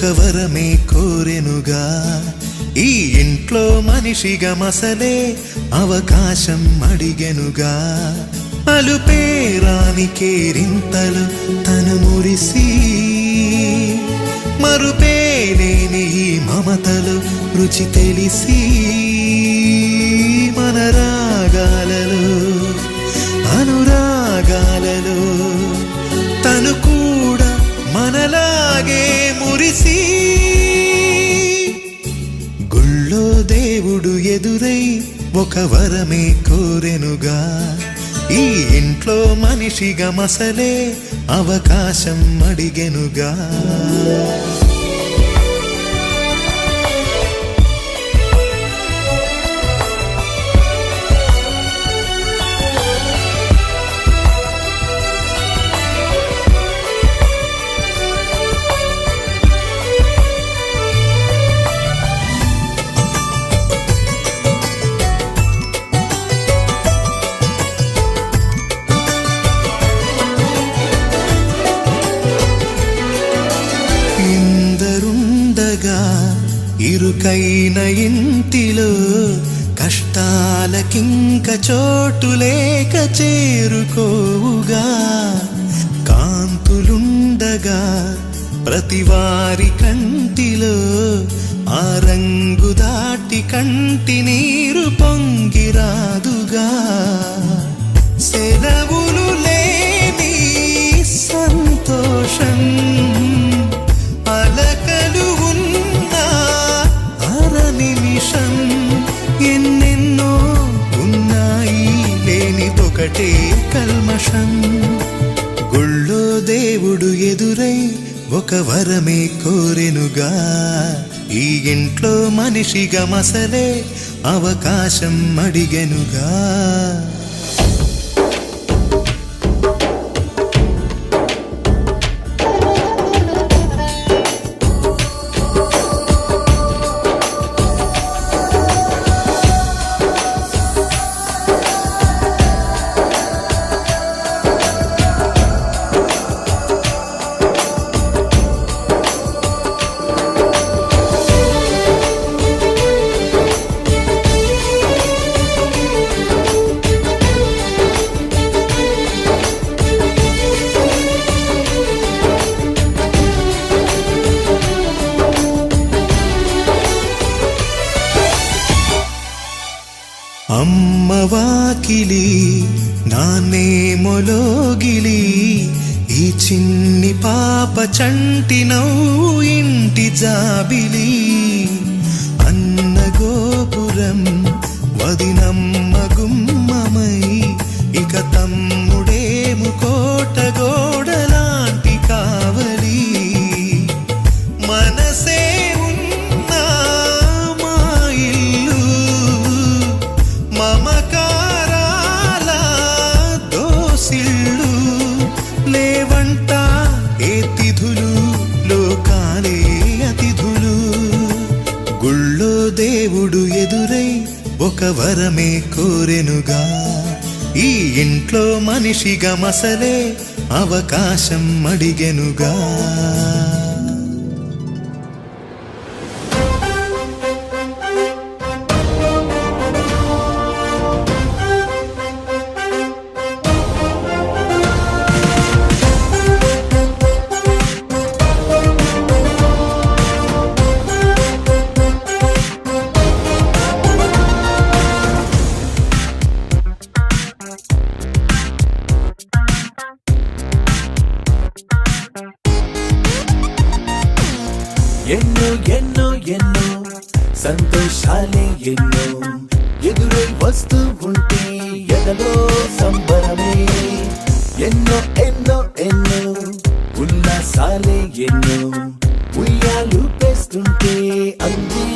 ఒక వరమే కోరెనుగా. ఈ ఇంట్లో మనిషిగా మసలే అవకాశం అడిగెనుగా. అలుపేరాని కేరింతలు తను మురిసి, మరుపేలేని ఈ మమతలు రుచి తెలిసి, మన రాగాలలో అనురాగాలలో తను కూడా మనలాగే మురిసి. గుళ్ళో దేవుడు ఎదురై ఒక వరమే కోరెనుగా. ఈ ఇంట్లో మనిషిగా మసలే అవకాశం అడిగెనుగా. ఇరుకైన ఇంటిలో కష్టాలకింక చోటు లేక చేరుకోవుగా. కాంతులుండగా ప్రతివారి కంటిలో ఆ రంగు దాటి కంటి నీరు పొంగిరాదుగా. సెలవులు లేని సంతోషం, అలకలు నిమిషం, ఎన్నెన్నో ఉన్నాయి లేనిదొకటే కల్మషం. గుళ్ళో దేవుడు ఎదురై ఒక వరమే కోరెనుగా. ఈ ఇంట్లో మనిషిగా మసలే అవకాశం అడిగెనుగా. అమ్మ వాకిలి నాన్నే మొలోగిలి, ఈ చిన్ని పాప చంటి నవ్వు ఇంటి జాబిలి. అన్న గోపురం వదినమ్మ గుమ్మమై, ఇక తమ్ముడేము కోట గోడలాంటి కావలి. మనసే ఉన్నా మా ఇల్లు మమకారాల దోసిళ్ళు. లేవంట ఏ తిథులు లోకాలే అతిథులు. గుళ్ళో దేవుడు ఎదురై ఒక వరమే కోరెనుగా. ఈ ఇంట్లో మనిషిగా మసలే అవకాశం అడిగెనుగా. ఎన్నో ఎన్నో ఎన్నో సంతోషాలే ఎన్నో ఎదురై వస్తూ ఉంటే ఎదలో సంబరమే. ఎన్నో ఎన్నో ఎన్నో ఉల్లాసాలే ఎన్నో ఉయ్యాలు పేస్తుంటే అందే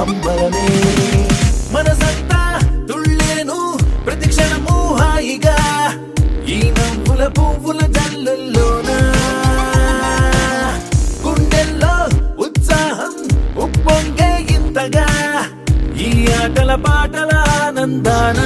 అంబరమే. మనసంతా తుళ్ళేను ప్రతి క్షణము హాయిగా, ఈ నవ్వుల పువ్వుల జల్లుల్లోనా. గుండెల్లో ఉత్సాహం ఉప్పొంగే ఇంతగా, ఈ ఆటల పాటల ఆనందాన.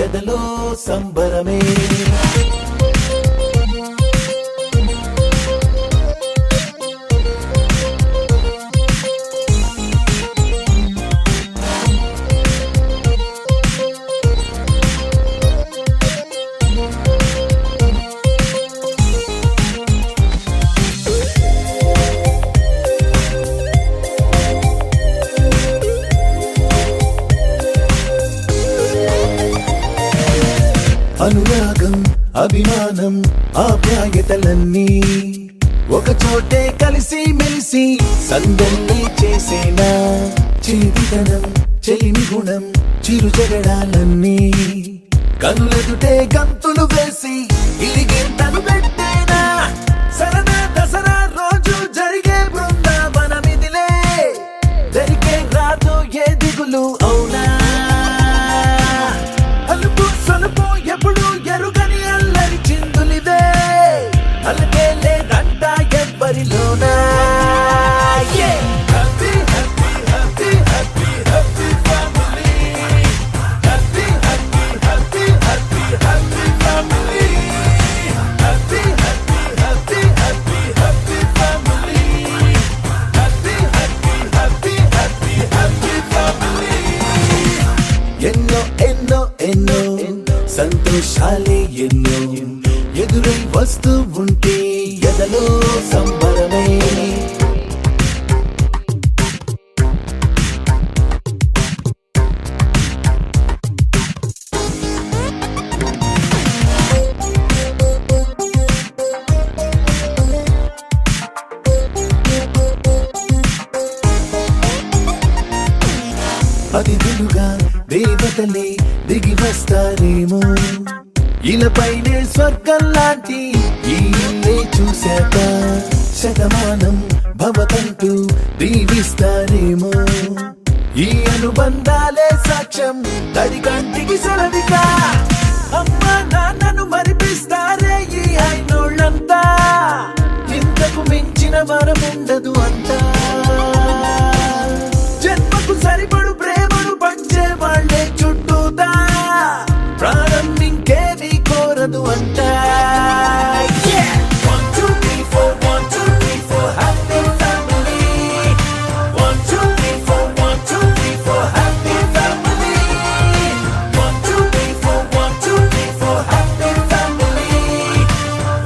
ఎదలో సంబరమే. అనురాగం, అభిమానం, ఆప్యాయతలన్నీ ఒక చోటే కలిసి మెలిసి సందల్లి చేసేనా చిలిపితనం, చెలిమి గుణం, చిరు జగడాలన్నీ కనులెదుటే గంతులు వేసి ఇలిగింతలు పెట్టేనా సరదా దసరా రోజు జరిగే బృందావనమిదిలే జరిగే రాదు ఏ దిగులు అవునా అలుపు సొలుపు ఎప్పుడు ఎరుగని అల్లరి చిందులిదే అలకే లేదంట ఎవ్వరిలోనా. Happy, happy, happy, happy, happy family. Happy, happy, happy, happy, happy family. Happy, happy, happy, happy, happy family. Happy, happy, happy, happy, happy family. ఎన్నో ఎన్నో ఎన్నో సంతోషాలే ఎన్నో ఎదురై వస్తూ ఉంటే ఎదలో సంబరమే. అతిథులుగా దేవతలే దిగి వస్తారేమో ఇలపైనే స్వర్గం లాంటి ఈ ఇల్లే చూశాక శతమానం భవతంటూ దీవిస్తారేమో ఈ అనుబంధాలే సాక్ష్యం తడి కంటికి సెలవిగా అమ్మ నాన్నను మరిపిస్తారే ఈ అయినోళ్ళంతా ఇంతకు మించిన వరముండదు అంతా జన్మకు సరిపడు ప్రేమను పంచే వాళ్ళే చుట్టూతా ప్రాణం ఇంకేది కోరదు అంటా. 1 2 3 4 1 2 3 4 happy family. 1 2 3 4 1 2 3 4 happy family. 1 2 3 4 1 2 3 4 happy family.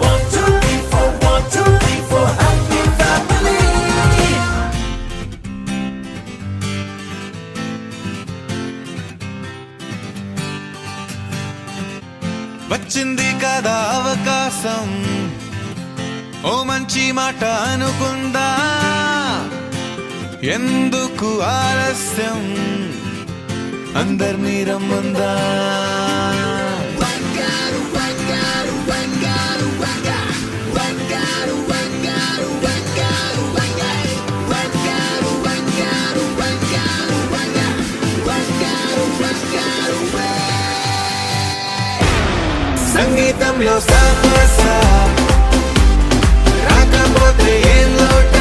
1 2 3 4 1 2 3 4 happy family. వచ్చింది కదా అవకాశం ఓ మంచి మాట అనుకుందా ఎందుకు ఆలస్యం అందర్నీ రమ్మందా. సంగీతంలో సమస్య రాకపోతే ఏం లోట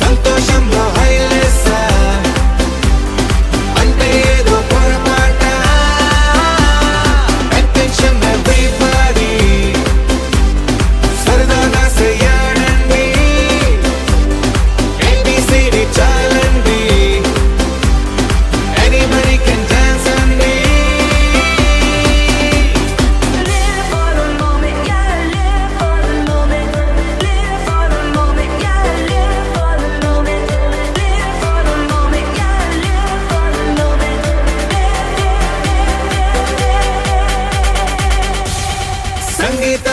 సంతోషంలో హైలెస్స అంటే ఏదో పొరపాట అటెన్షన్ ఎవ్రీబడీ సరదాగా చెయ్యాడండి ABCD చాలండి anybody can dance అండి. సంగీతం